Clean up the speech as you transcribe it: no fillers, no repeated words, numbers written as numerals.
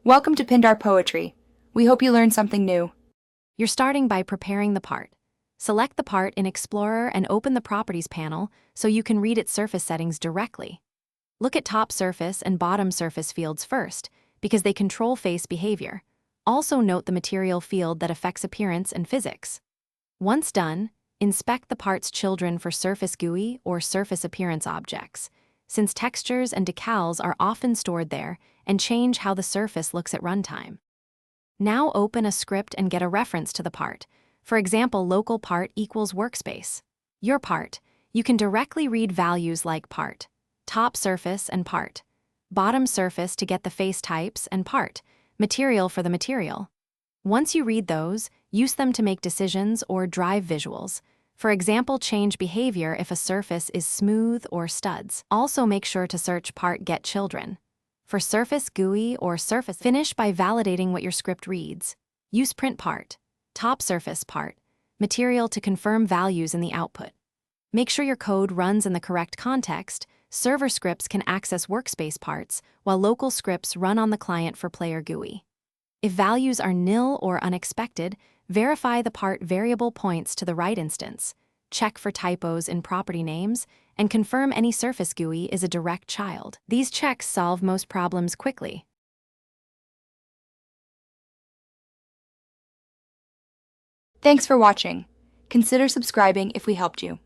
Welcome to Pindar Poetry. We hope you learned something new. You're starting by preparing the part. Select the part in Explorer and open the Properties panel so you can read its surface settings directly. Look at top surface and bottom surface fields first, because they control face behavior. Also note the material field that affects appearance and physics. Once done, inspect the part's children for surface GUI or surface appearance objects, since textures and decals are often stored there and change how the surface looks at runtime. Now open a script and get a reference to the part. For example, local part equals workspace. Your part. You can directly read values like part, top surface and part, bottom surface to get the face types and part, material for the material. Once you read those, use them to make decisions or drive visuals. For example, change behavior if a surface is smooth or studs. Also make sure to search part get children. For surface GUI or surface, finish by validating what your script reads. Use print part, top surface part, material to confirm values in the output. Make sure your code runs in the correct context. Server scripts can access workspace parts, while local scripts run on the client for player GUI. If values are nil or unexpected, verify the part variable points to the right instance, check for typos in property names, and confirm any surface GUI is a direct child. These checks solve most problems quickly. Thanks for watching. Consider subscribing if we helped you.